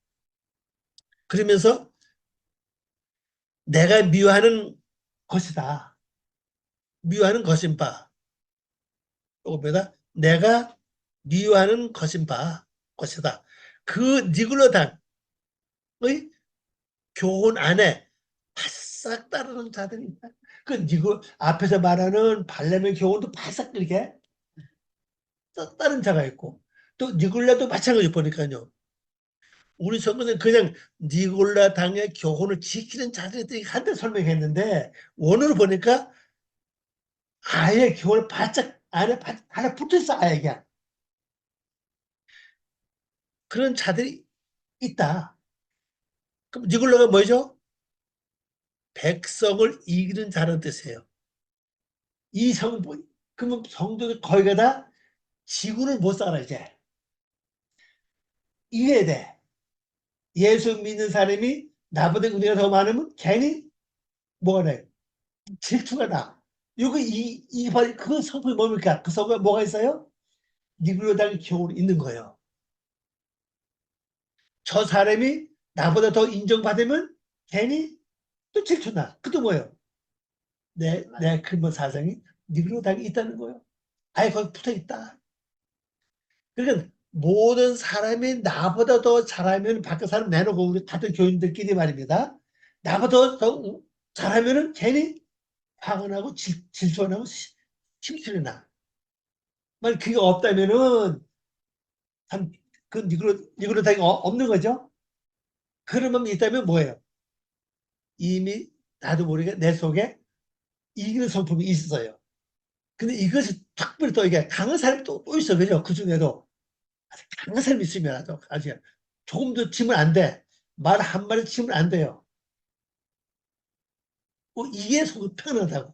그러면서 내가 미워하는 것이다. 미워하는 것인 바. 요거 뭐다? 내가 미워하는 것이다. 그 니콜라 당의 교훈 안에 바싹 따르는 자들이 있다. 그 니고 앞에서 말하는 발람의 교훈도 바싹 이렇게 따른 자가 있고 또 니골라도 마찬가지 보니까요. 우리 선거는 그냥 니골라 당의 교훈을 지키는 자들이 한테 설명했는데 원어로 보니까 아예 교훈을 바짝 안에 하나 붙어있어 아예 그냥. 그런 자들이 있다. 그럼 니골라가 뭐죠? 백성을 이기는 자라는 뜻이에요. 이 성부 그러면 성도들 거기가 다 지구를 못 살아 이제. 이해야 돼. 예수 믿는 사람이 나보다 은혜가 더 많으면 괜히 뭐가 돼? 질투가 나. 요거 그 성품이 뭡니까? 그 성품에 뭐가 있어요? 니그로당의 교훈이 있는 거예요. 저 사람이 나보다 더 인정받으면 괜히 또 질투나. 그것도 뭐예요? 내 근본 사상이 니그로당이 있다는 거예요. 아예 거기 붙어 있다. 그러니까 모든 사람이 나보다 더 잘하면 밖에 사람 내놓고 우리 같은 교인들끼리 말입니다. 나보다 더 잘하면은 괜히 화가 나고 질투가 나고 심술이 나. 만약 그게 없다면은 참 그 니그로당이 없는 거죠. 그런 마음이 있다면 뭐예요? 이미 나도 모르게 내 속에 이기는 성품이 있어요. 근데 이것이 특별히 또 이게 강한 사람이 또 있어. 그죠? 그 중에도 강한 사람이 있으면 아주 조금 더 치면 안 돼. 말 한마디 치면 안 돼요. 이게 속이 편하다고.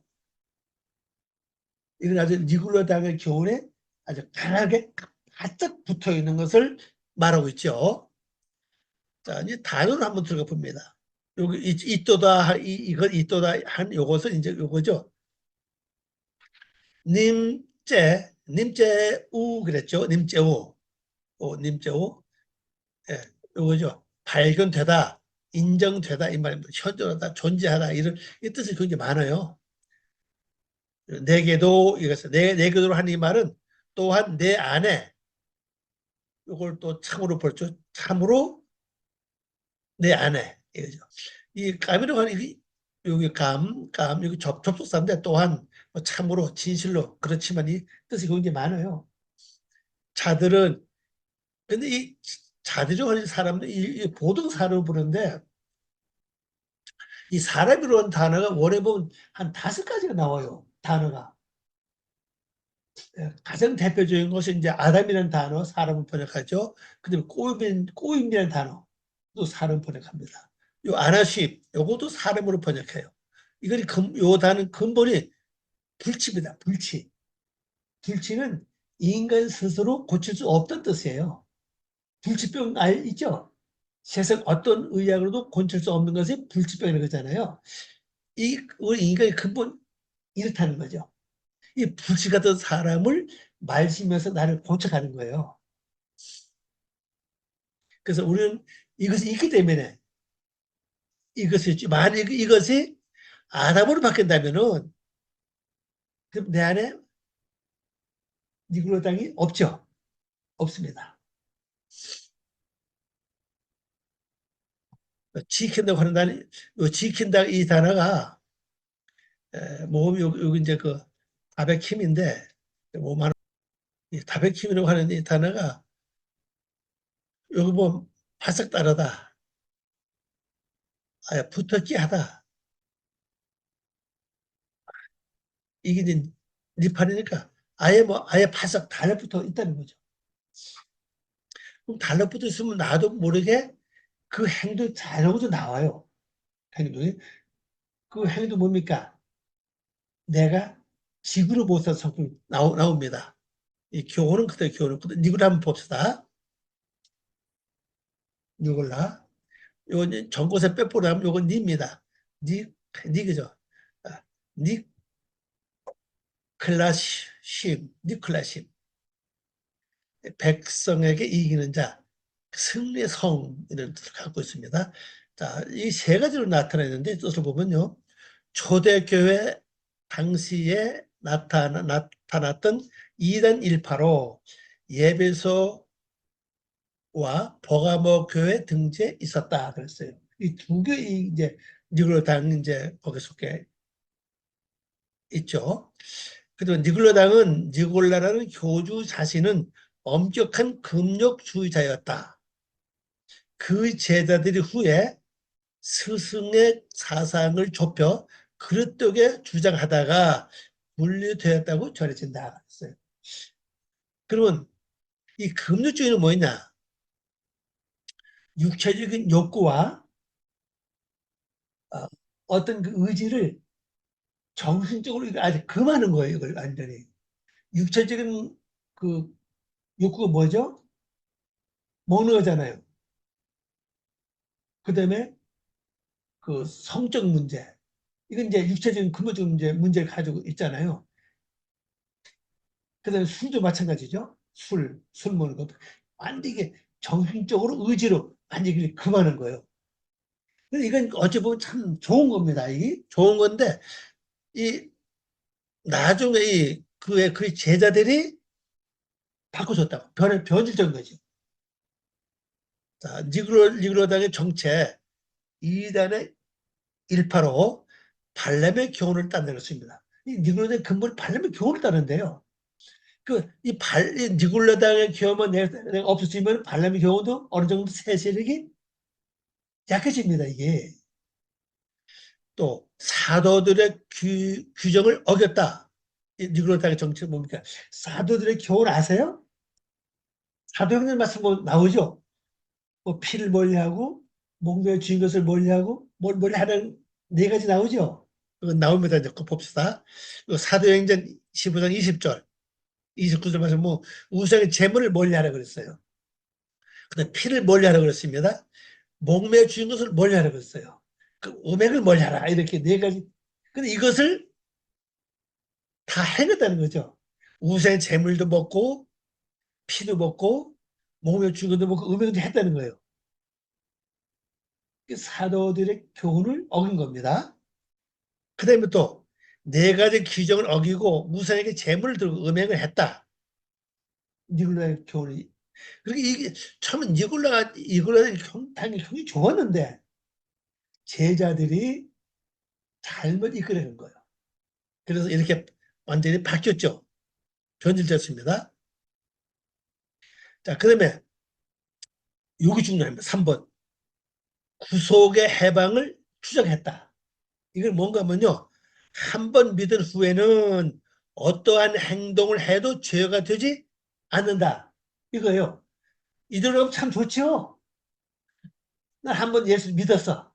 이건 아주 니굴로당의 교훈에 아주 강하게 바짝 붙어 있는 것을 말하고 있죠. 자, 이제 단어를 한번 들어가 봅니다. 여기 이또다 이거 이또다 한 요것은 이제 요거죠. 님제우 그랬죠. 님제우. 님제우. 예, 요거죠. 발견되다, 인정되다 이 말입니다. 현존하다, 존재하다 이런 이 뜻이 굉장히 많아요. 내게도 이것을 내게도 하는 이 말은 또한 내 안에 이걸 또 참으로 볼죠. 참으로 내 안에 이거죠. 이 감이라고 하는 여기 여기 접속사인데 또한 뭐 참으로 진실로 그렇지만 이 뜻이 굉장히 많아요. 자들은 근데 이 자들이라고 하는 사람들 이 보등사를 부르는데 이 사람이라고 하는 단어가 원래 보면 한 5가지가 나와요. 단어가. 가장 대표적인 것은 이제 아담이라는 단어, 사람을 번역하죠. 그다음에 꼬임이라는 단어, 또 사람 번역합니다. 요 아나십, 요것도 사람으로 번역해요. 요 단어 근본이 불치입니다. 불치. 불치는 인간 스스로 고칠 수 없던 뜻이에요. 불치병 있죠? 세상 어떤 의학으로도 고칠 수 없는 것이 불치병이라는 거잖아요. 우리 인간의 근본 이렇다는 거죠. 이 불치 같은 사람을 말시면서 나를 고쳐가는 거예요. 그래서 우리는 이것이 있기 때문에 만약 이것이 아담으로 바뀐다면은 그럼 내 안에 니그로 땅이 없죠. 없습니다. 지킨다고 하는 단어, 지킨다 이 단어가 모음 여기 이제 그 다백힘인데 뭐만 다백힘이라고 하는 이 단어가 여기 보면 바싹 따르다, 붙었기 하다. 이게 이제 니팔이니까 아예 바싹 달라붙어 있다는 거죠. 그럼 달라붙어 있으면 나도 모르게 그 행동 자료도 나와요. 행동이. 그 행동 뭡니까? 내가 지구를 못 산 성품이 나옵니다. 이 교훈은 그대로 교훈은 그대로. 니글 한번 봅시다. 니글라. 요건 전곳에 빼보라 하면 요건 니입니다. 니, 니 그죠? 아, 니클라심, 니클라심. 백성에게 이기는 자, 승리의 성 이런 뜻을 갖고 있습니다. 자, 이 세 가지로 나타내는데 뜻을 보면요. 초대교회 당시에 나타났던 이단 일파로 예배소와 버가모 교회 등지에 있었다 그랬어요. 이 두 개 이제 니글로당 이제 거기 속에 있죠. 그리고 니글로당은 니골라라는 교주 자신은 엄격한 금욕주의자였다. 그 제자들이 후에 스승의 사상을 좁혀 그릇되게 주장하다가 분리되었다고 전해진다. 그랬어요. 그러면 이 금욕주의는 뭐냐? 육체적인 욕구와 어떤 그 의지를 정신적으로 아주 금하는 거예요. 이걸 완전히. 육체적인 그 욕구가 뭐죠? 먹는 거잖아요. 그 다음에 그 성적 문제. 이건 이제 육체적인 근본적인 문제를 가지고 있잖아요. 그 다음에 술도 마찬가지죠. 술 먹는 것도. 완전히 이게 정신적으로 의지로 완전히 금하는 거예요. 이건 어찌 보면 참 좋은 겁니다. 이게 좋은 건데, 이, 나중에 그 제자들이 바꿔줬다고. 변질된 거지. 자, 니그로당의 정체, 이단의 일파로 발람의 교훈을 따내렸습니다. 이 니그로당의 근본이 발람의 교훈을 따는데요. 이 니굴라당의 교훈만 내가 없어지면 발람의 교훈도 어느 정도 세세력이 약해집니다, 이게. 또, 사도들의 규정을 어겼다. 이 니굴라당의 정체가 뭡니까? 사도들의 교훈 아세요? 사도행전 말씀 뭐 나오죠? 뭐 피를 멀리하고, 목매어 쥔 것을 멀리하고, 멀리 하는 네 가지 나오죠? 그건 나옵니다. 이제 그 봅시다. 사도행전 15장 20절, 29절 말씀 뭐, 우상의 재물을 멀리하라 그랬어요. 근데 피를 멀리하라 그랬습니다. 목매어 쥔 것을 멀리하라 그랬어요. 그 음행을 멀리하라 이렇게 네 가지. 근데 이것을 다 해냈다는 거죠. 우상의 재물도 먹고 피도 먹고 목매어 쥔 것도 먹고 음행도 했다는 거예요. 사도들의 교훈을 어긴 겁니다. 그 다음에 또 네 가지 규정을 어기고 우상에게 재물을 들고 음행을 했다. 니골라의 교훈이. 그러니까 이게 처음에 니골라의 당연히 형이 좋았는데 제자들이 잘못 이끌어낸 거예요. 그래서 이렇게 완전히 바뀌었죠. 변질됐습니다. 자, 그 다음에 여기 중요합니다. 3번. 구속의 해방을 추정했다. 이건 뭔가 하면요. 한 번 믿은 후에는 어떠한 행동을 해도 죄가 되지 않는다. 이거예요. 이대로 참 좋죠? 난 한 번 예수 믿었어.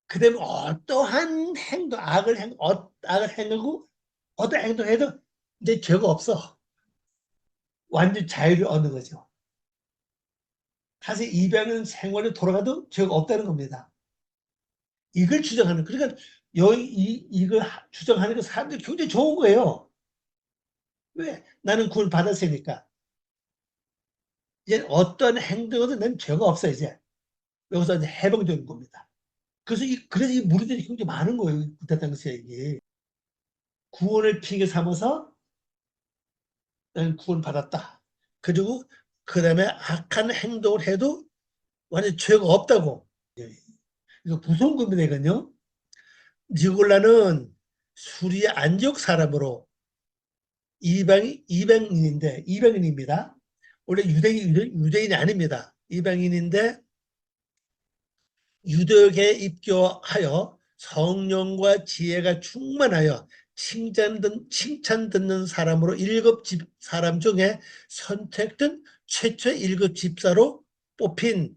그 다음에 어떠한 행동, 악을 행하고 어떤 행동해도 이제 죄가 없어. 완전 자유를 얻는 거죠. 다시 입양은 생활에 돌아가도 죄가 없다는 겁니다. 이걸 주장하는, 그러니까 이걸 주장하는 게 사람들이 굉장히 좋은 거예요. 왜? 나는 구원 받았으니까. 이제 어떤 행동에도 난 죄가 없어, 이제. 여기서 이제 해방되는 겁니다. 그래서 이 무리들이 굉장히 많은 거예요. 그때 당시에 이게. 구원을 핑계 삼아서 나는 구원 받았다. 그리고 그 다음에 악한 행동을 해도 완전 죄가 없다고. 이거 무서운 겁니다, 이건요. 니골라는 수리의 안지옥 사람으로 이방인입니다. 원래 유대인이 아닙니다. 이방인인데 유대교에 입교하여 성령과 지혜가 충만하여 칭찬 듣는 사람으로 일곱 집 사람 중에 선택된 최초의 일곱 집사로 뽑힌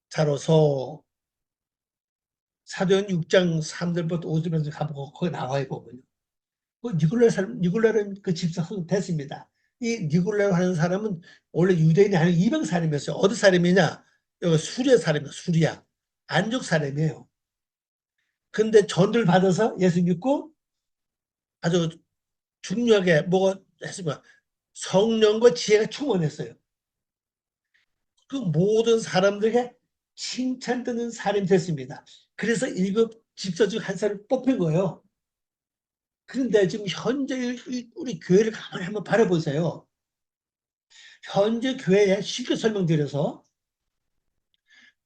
자로서 사도행 6장 3절부터 5절에서 가보고 거기 나와요, 보면요. 니골라는 그 집사 됐습니다. 이 니골라로 하는 사람은 원래 유대인이 아닌 이방 사람이었어요. 어디 사람이냐? 여기 수리아 사람이야, 수리아. 안족 사람이에요. 근데 전도를 받아서 예수 믿고 아주 중요하게 뭐가 했습니까? 성령과 지혜가 충만했어요. 그 모든 사람들에게 칭찬되는 사람이 됐습니다. 그래서 1급 집사 중 한 사람을 뽑힌 거예요. 그런데 지금 현재 우리 교회를 가만히 한번 바라보세요. 현재 교회에 쉽게 설명드려서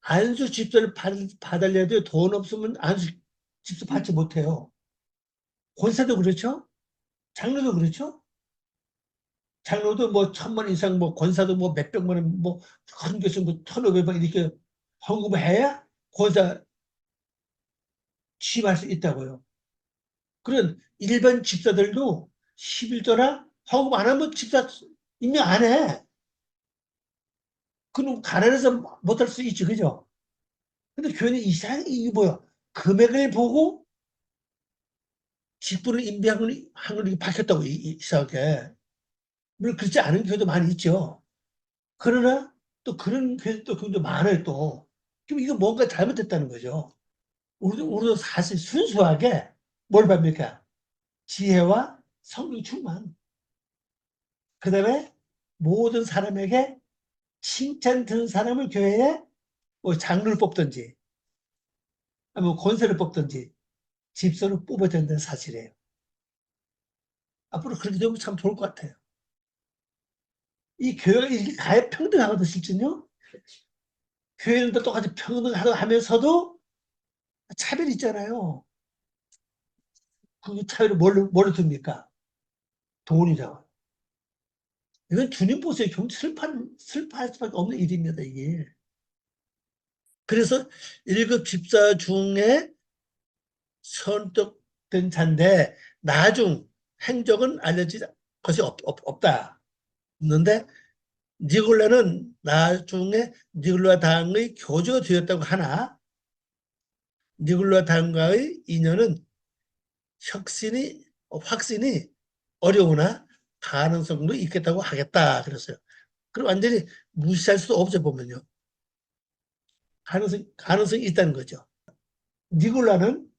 안수 집사를 받으려도 돈 없으면 안수 집사 받지 못해요. 권사도 그렇죠? 장로도 그렇죠? 장로도 뭐 1,000만 이상, 뭐 권사도 뭐 몇백만 원, 뭐 그런 교수 뭐 1,500만 이렇게 헌금을 해야 권사 취임할 수 있다고요. 그런 일반 집사들도 11조나 헌금 안 하면 집사 임명 안 해. 그럼 가난해서 못할 수 있지, 그죠? 근데 교회는 이게 뭐야? 금액을 보고 직분을 임대하는 걸 밝혔다고, 이상하게. 물론 그렇지 않은 교회도 많이 있죠. 그러나 또 그런 교회도 굉장히 많아요, 또. 그럼 이거 뭔가 잘못됐다는 거죠. 우리도 사실 순수하게 뭘 봅니까? 지혜와 성령 충만. 그 다음에 모든 사람에게 칭찬 드는 사람을 교회에 뭐 장로를 뽑든지, 아니면 권세를 뽑든지, 집사로 뽑아야 된다는 사실이에요. 앞으로 그렇게 되면 참 좋을 것 같아요. 이 교회가 이렇게 가해 평등하거든, 실제요. 교회는 똑같이 평등하면서도 차별이 있잖아요. 그 차별을 뭘로 둡니까? 돈이죠. 이건 주님 보세요. 슬퍼할 수밖에 없는 일입니다, 이게. 그래서 1급 집사 중에 선택된 자인데, 나중 행적은 알려진 것이 없다. 없는데, 니골라는 나중에 니골라 당의 교주가 되었다고 하나, 니골라 당과의 인연은 확신이 어려우나 가능성도 있겠다고 하겠다. 그랬어요. 그럼 완전히 무시할 수 없죠, 보면요. 가능성이 있다는 거죠. 니골라는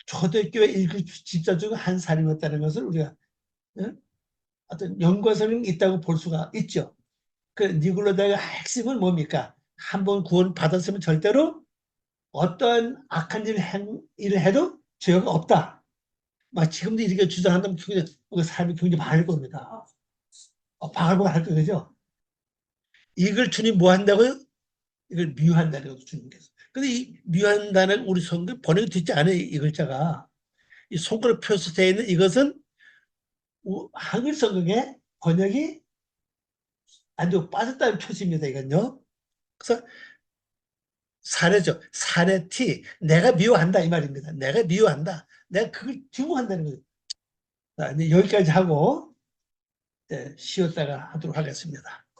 초대교회 일부 집사 중 한 사람이었다는 것을 우리가 어떤 연관성이 있다고 볼 수가 있죠. 그 니골라다의 핵심은 뭡니까? 한번 구원 받았으면 절대로 어떠한 악한 일을 해도 죄가 없다. 막 지금도 이렇게 주장한다면 삶이 굉장히 많을 겁니다. 바글바글 할 거죠. 이걸 주님 뭐 한다고요? 이걸 미워한다는 거죠, 주님께서. 근데 이 미워한다는 우리 성경 번역이 되지 않아요, 이 글자가. 이 손가락 표시되어 있는 이것은 한글 성경에 번역이 아주 빠졌다는 표시입니다, 이건요. 그래서 사례죠. 사례티. 내가 미워한다, 이 말입니다. 내가 미워한다. 내가 그걸 증오한다는 거죠. 자, 이제 여기까지 하고, 쉬었다가 하도록 하겠습니다.